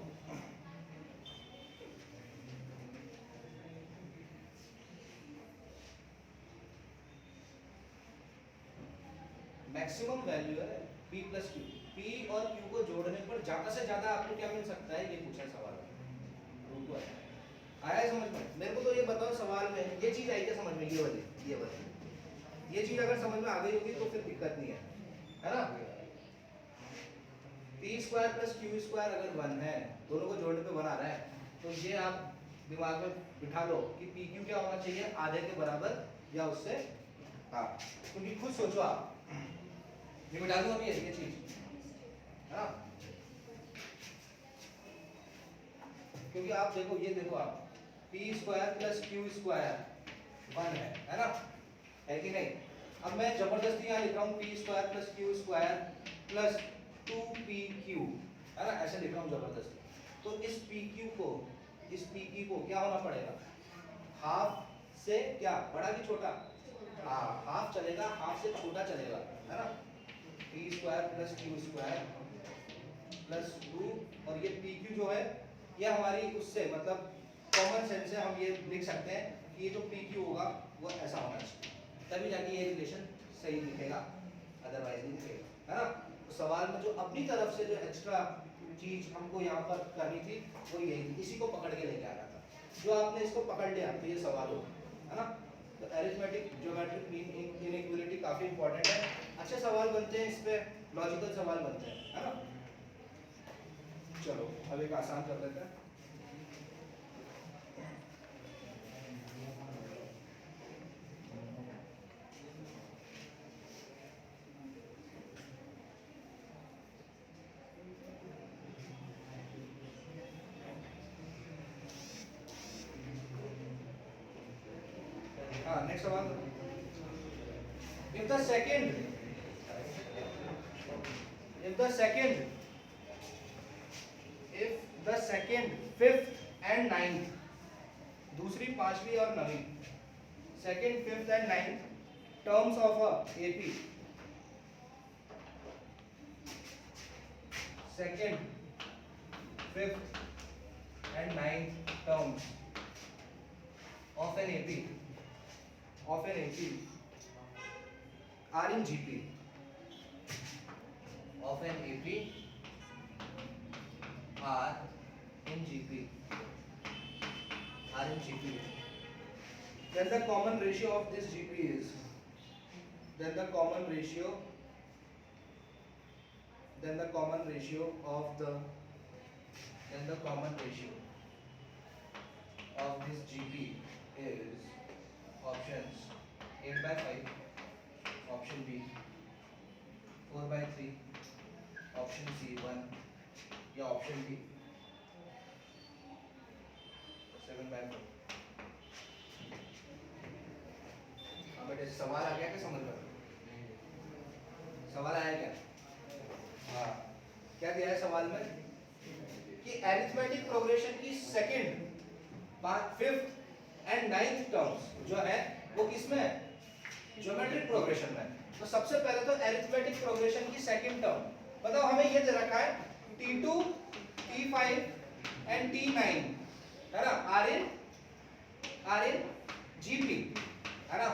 मैक्सिमम वैल्यू है p प्लस क्यू, p और q को जोड़ने पर ज्यादा से ज्यादा आपको क्या मिल सकता है, ये पूछा सवाल रूट 2 आया समझ में। मेरे को तो ये बताओ सवाल में ये चीज आई क्या समझ में, ये वाली ये चीज अगर समझ में आ गई होगी तो फिर दिक्कत नहीं है ना। P square plus Q square अगर 1 है, दोनों को जोड़ने पे 1 आ रहा है, तो ये आप दिमाग में बिठा लो कि पी क्यू क्या होना चाहिए, आधे के बराबर या उससे, हाँ, क्योंकि खुद सोचो आप, ये बिठा दूंगा अभी ये चीज, है ना। क्योंकि आप देखो, ये देखो आप, P square plus Q square 1 है ना, है कि नहीं। अब मैं जबरदस्ती यहाँ लिख रहा हूँ P square plus Q square plus 2pq, है ना, ऐसे लिख रहा हूँ जबरदस्ती। तो इस पी क्यू को क्या होना पड़ेगा, हाफ से क्या बड़ा कि छोटा, हाँ हाफ चलेगा, हाफ से छोटा चलेगा, है ना, T square plus Q square plus 2, और ये पी क्यू जो है ये हमारी उससे मतलब कॉमन सेंस से हम ये लिख सकते हैं कि ये जो पी क्यू होगा वो ऐसा होना चाहिए, तभी जाके ये रिलेशन सही दिखेगा, अदरवाइज नहीं दिखेगा, है ना। तो सवाल में जो अपनी तरफ से जो एक्स्ट्रा चीज हमको यहाँ पर करनी थी वो यही थी, इसी को पकड़ के लेके आना था, जो आपने इसको पकड़ लिया तो ये सवाल हो, है ना। तो अरिथमेटिक ज्योमेट्रिक मीन इनइक्वालिटी काफी इंपॉर्टेंट है, अच्छे सवाल बनते हैं इस पे, लॉजिकल सवाल बनते हैं, है ना। चलो अब एक आसान कर लेते हैं। हाँ नेक्स्ट सवाल, if the second fifth and ninth, दूसरी पांचवी और नवीं, second fifth and ninth terms of a AP, second fifth and ninth terms of an AP are in GP, of an AP are in GP, then the common ratio of this GP is, then the common ratio of this GP is options 8/5, option B 4/3, option C 1 या option D 7/4। अब बेटे सवाल आ गया क्या समझ में, सवाल आया क्या, हाँ क्या दिया है सवाल में कि अरिथमेटिक प्रोग्रेशन की second, fifth and ninth terms जो है वो किसमें है, ज्योमेट्रिक प्रोग्रेशन में। तो सबसे पहले तो अरिथमेटिक प्रोग्रेशन की सेकंड टर्म बताओ, हमें ये दे रखा है T2 T5 एंड T9, है ना, आर इन जीपी, है ना,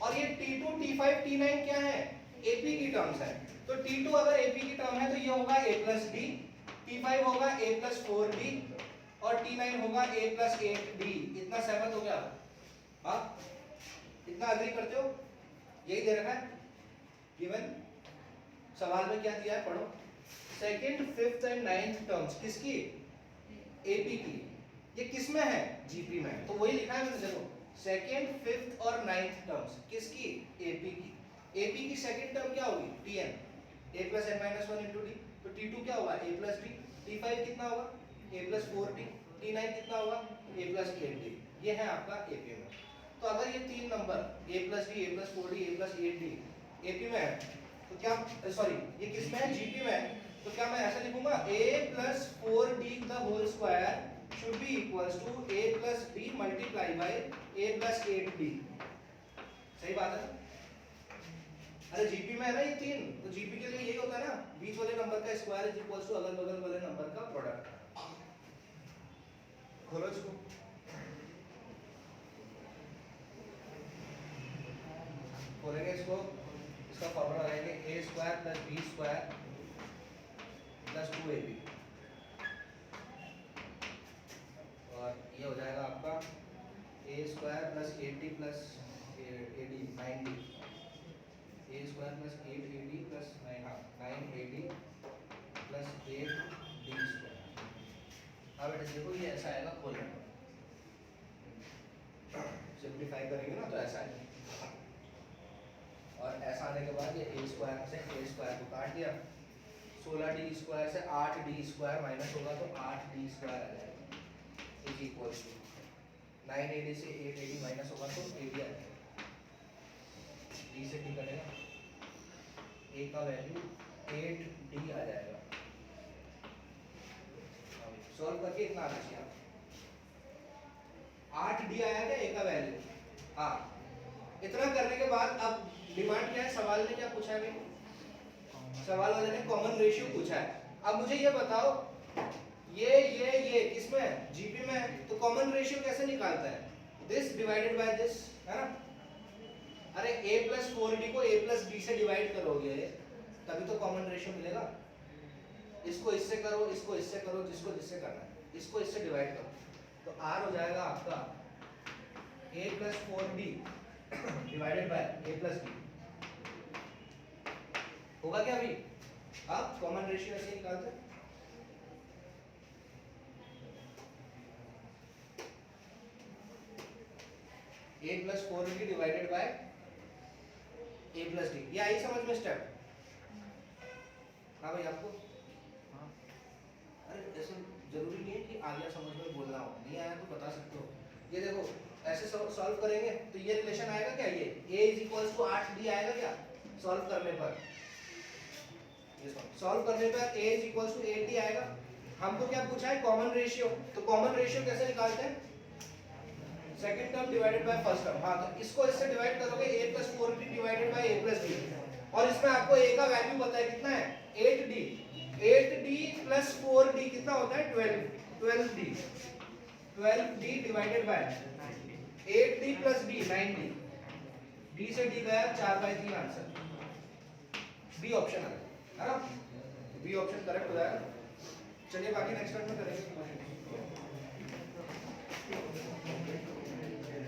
और ये T2 T5 T9 क्या है, एपी की टर्म्स है। तो T2 अगर एपी की टर्म है तो ये होगा a प्लस डी, T5 होगा a प्लस 4d और T9 होगा a प्लस 8d। इतना सहमत हो गया, हाँ इतना अग्री करते हो, यही दे रखा है गिवन सवाल में, क्या दिया है पढ़ो, second fifth and ninth terms किसकी, एपी की, ये किसमें है, जीपी में, तो वही लिखा है मैंने, देखो सेकंड फिफ्थ और नाइन्थ टर्म्स किसकी, एपी की, एपी की सेकंड टर्म क्या होगी, TN, a plus N minus 1 into D, तो T2 क्या होगा, a प्लस डी, T5 कितना होगा, a प्लस 4d, T9 कितना होगा, a प्लस 8d, ये है आपका एपी में। तो अगर ये तीन number a plus D, a plus 4d, a plus 8d AP में है, तो क्या, सॉरी ये किस में है, जीपी में है, तो क्या मैं ऐसा लिखूंगा a plus 4d the whole square should be equals to a plus d multiply by a plus 8d, सही बात है। अरे जीपी में है ना ये तीन, तो जीपी के लिए यही होता है ना, बीच वाले नंबर का स्क्वायर इज इक्वल्स टू अगल बगल वाले नंबर का प्रोडक्ट। खोलो इसको, खोलेंगे इसको, इसका फॉर्मूला लगाएंगे a square plus b square plus 2ab, और ये हो जाएगा आपका a square plus 8d plus ad 9d, a square plus 8ad plus 9ad plus 8d square. अब बेटा देखो ये ऐसा आएगा, खोलने सिंप्लीफाई करेंगे ना तो ऐसा आएगा, और ऐसा आने के बाद ये a स्क्वायर से a स्क्वायर को काट दिया, 16d स्क्वायर से 8d स्क्वायर माइनस होगा तो 8d स्क्वायर आ जाएगा इज इक्वल्स टू 9ad से 8ad माइनस होगा तो ad आ जाएगा, d से d कटेगा, a का वैल्यू 8d आ जाएगा। सॉल्व करके इतना आना चाहिए। 8d आया क्या ए का वैल्यू? हाँ, इतना करने के बाद अब डिमांड क्या है, सवाल ने क्या पूछा है भाई? सवाल वाले ने कॉमन रेशियो पूछा है। अब मुझे ये बताओ, ये किसमें है? जीपी में है, तो कॉमन रेशियो कैसे निकालता है? दिस डिवाइडेड बाय दिस, है ना? अरे a प्लस 4d को a प्लस d से डिवाइड करोगे तभी तो कॉमन रेशियो मिलेगा। इसको इससे करो, इसको इससे करो, जिसको जिससे करना है, इसको इससे डिवाइड करो, तो r हो जाएगा आपका a plus 4d divided by a plus d। होगा क्या अभी? आप कॉमन रेशियो ऐसे निकालते हैं। a plus 4d divided by a plus d, ये आई समझ में स्टेप? हाँ भाई आपको? हाँ। अरे ऐसे जरूरी नहीं है कि आ गया समझ में बोलना हो, नहीं आया तो बता सकते हो। ये देखो ऐसे सॉल्व करेंगे तो ये रिलेशन आएगा क्या? ये a is equals to 8d आएगा क्या सॉल्व करने पर? ये सॉल्व करने पर a is equals to 8d आएगा। हमको क्या पूछा है? Common ratio. तो कॉमन रेशियो कैसे निकालते हैं? Second term divided by first term. हाँ, तो इसको इससे डिवाइड करोगे a plus 4d divided by a plus d, और इसमें आपको a का वैल्यू पता है कितना है? 8d। 8d प्लस 4d कितना होता है? 12d। 12d divided by 8d plus d 9d। d से d गया 4/3 आंसर। बी ऑप्शन है ना? बी ऑप्शन करेक्ट हो जाएगा। चलिए बाकी नेक्स्ट पार्ट में करेंगे।